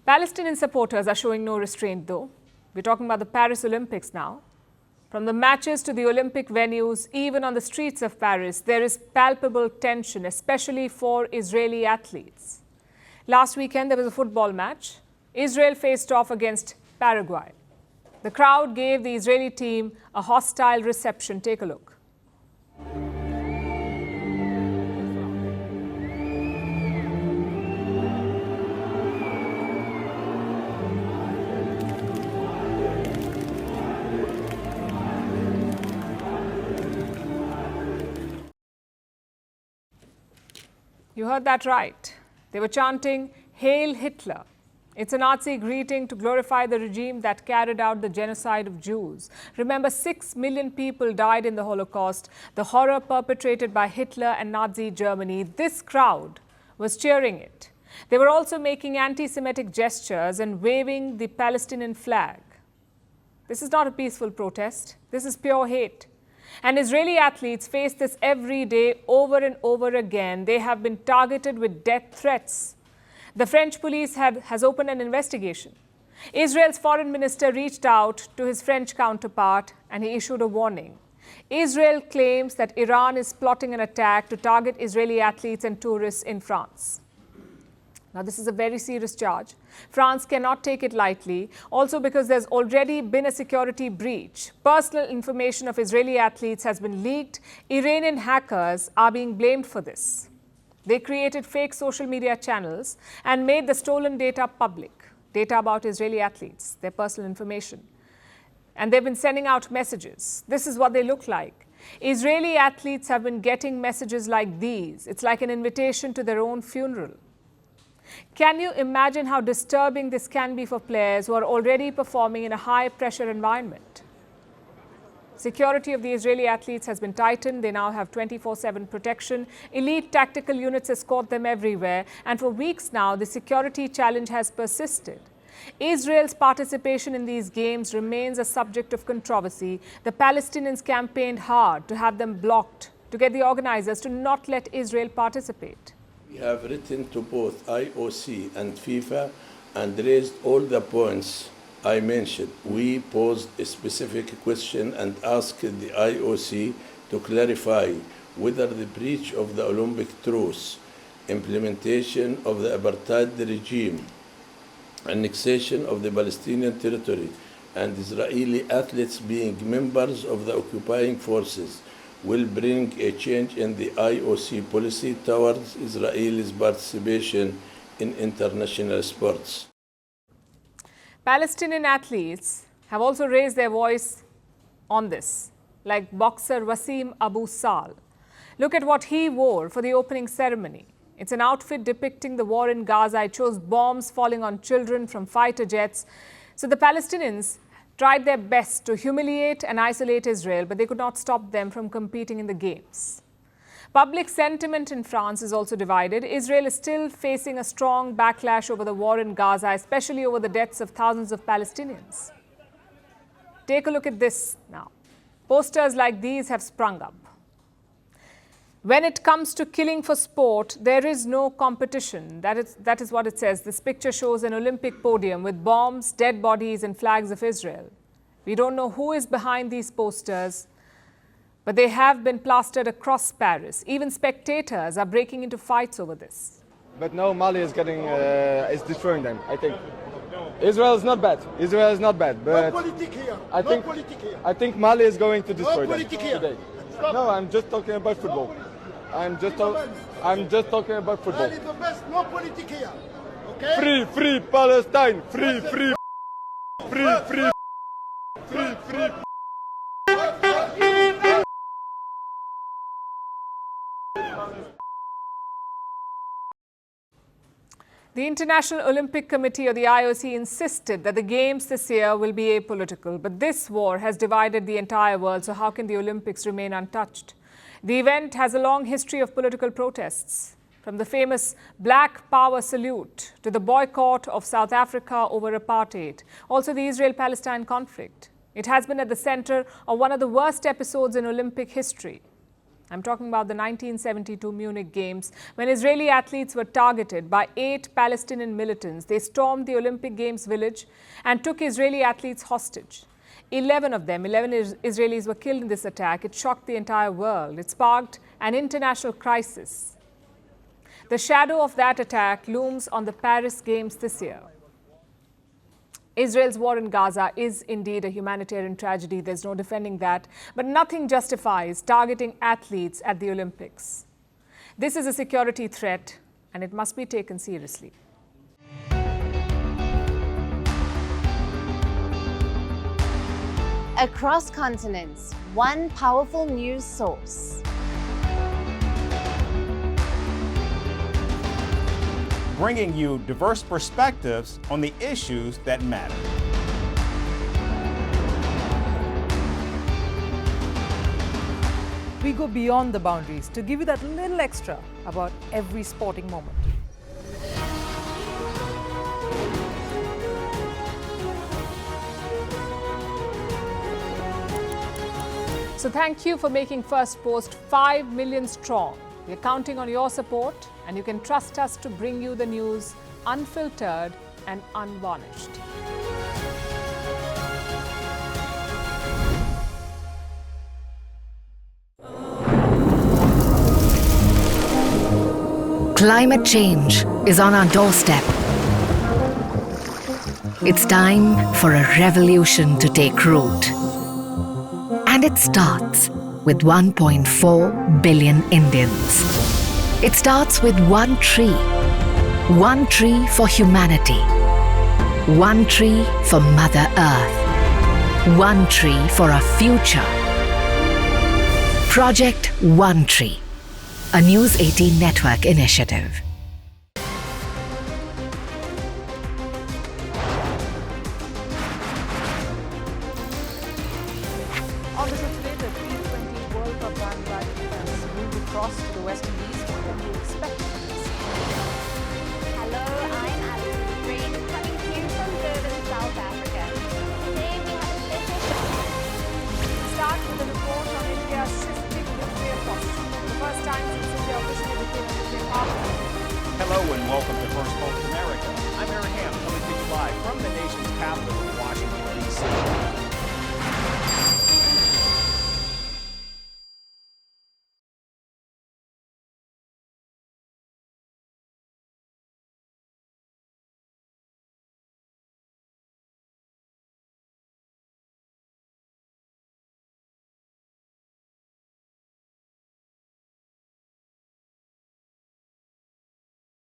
Palestinian supporters are showing no restraint, though. We're talking about the Paris Olympics now. From the matches to the Olympic venues, even on the streets of Paris, there is palpable tension, especially for Israeli athletes. Last weekend, there was a football match. Israel faced off against Paraguay. The crowd gave the Israeli team a hostile reception. Take a look. You heard that right. They were chanting, "Hail Hitler." It's a Nazi greeting to glorify the regime that carried out the genocide of Jews. Remember, 6 million people died in the Holocaust, the horror perpetrated by Hitler and Nazi Germany. This crowd was cheering it. They were also making anti-Semitic gestures and waving the Palestinian flag. This is not a peaceful protest. This is pure hate. And Israeli athletes face this every day, over and over again. They have been targeted with death threats. The French police has opened an investigation. Israel's foreign minister reached out to his French counterpart and he issued a warning. Israel claims that Iran is plotting an attack to target Israeli athletes and tourists in France. Now, this is a very serious charge. France cannot take it lightly, also because there's already been a security breach. Personal information of Israeli athletes has been leaked. Iranian hackers are being blamed for this. They created fake social media channels and made the stolen data public, data about Israeli athletes, their personal information. And they've been sending out messages. This is what they look like. Israeli athletes have been getting messages like these. It's like an invitation to their own funeral. Can you imagine how disturbing this can be for players who are already performing in a high-pressure environment? Security of the Israeli athletes has been tightened. They now have 24/7 protection. Elite tactical units escort them everywhere. And for weeks now, the security challenge has persisted. Israel's participation in these games remains a subject of controversy. The Palestinians campaigned hard to have them blocked, to get the organizers to not let Israel participate. We have written to both IOC and FIFA and raised all the points I mentioned. We posed a specific question and asked the IOC to clarify whether the breach of the Olympic truce, implementation of the apartheid regime, annexation of the Palestinian territory, and Israeli athletes being members of the occupying forces will bring a change in the IOC policy towards Israel's participation in international sports. Palestinian athletes have also raised their voice on this, like boxer Wasim Abu Sal. Look at what he wore for the opening ceremony. It's an outfit depicting the war in Gaza. It shows bombs falling on children from fighter jets. So the Palestinians tried their best to humiliate and isolate Israel, but they could not stop them from competing in the games. Public sentiment in France is also divided. Israel is still facing a strong backlash over the war in Gaza, especially over the deaths of thousands of Palestinians. Take a look at this now. Posters like these have sprung up. When it comes to killing for sport, there is no competition. That is what it says. This picture shows an Olympic podium with bombs, dead bodies, and flags of Israel. We don't know who is behind these posters, but they have been plastered across Paris. Even spectators are breaking into fights over this. But now Mali is is destroying them, I think. Israel is not bad. Israel is not bad, but I think Mali is going to destroy them today. No, I'm just talking about football. I'm just talking about football. No politics here. Okay? Free Palestine. Free. The International Olympic Committee, or the IOC, insisted that the Games this year will be apolitical. But this war has divided the entire world, so how can the Olympics remain untouched? The event has a long history of political protests, from the famous Black Power salute to the boycott of South Africa over apartheid, also the Israel-Palestine conflict. It has been at the center of one of the worst episodes in Olympic history. I'm talking about the 1972 Munich Games, when Israeli athletes were targeted by 8 Palestinian militants. They stormed the Olympic Games village and took Israeli athletes hostage. 11 Israelis were killed in this attack. It shocked the entire world. It sparked an international crisis. The shadow of that attack looms on the Paris Games this year. Israel's war in Gaza is indeed a humanitarian tragedy. There's no defending that. But nothing justifies targeting athletes at the Olympics. This is a security threat, and it must be taken seriously. Across continents, one powerful news source. Bringing you diverse perspectives on the issues that matter. We go beyond the boundaries to give you that little extra about every sporting moment. So thank you for making Firstpost 5 million strong. We're counting on your support, and you can trust us to bring you the news unfiltered and unvarnished. Climate change is on our doorstep. It's time for a revolution to take root. And it starts with 1.4 billion Indians. It starts with one tree for humanity, one tree for Mother Earth, one tree for a future. Project One Tree, a News 18 network initiative. On the show today, the T20 World Cup bandwagon has moved across to the West Indies. What can you expect from this? Hello, I'm Alison Green, coming to you from Durban, South Africa. Today we have a special show. We'll start with a report on India's shifting nuclear posture. The first time since India officially became a nuclear power. Hello and welcome to Firstpost America. I'm Aaron Ham, coming to you live from the nation's capital in Washington, D.C.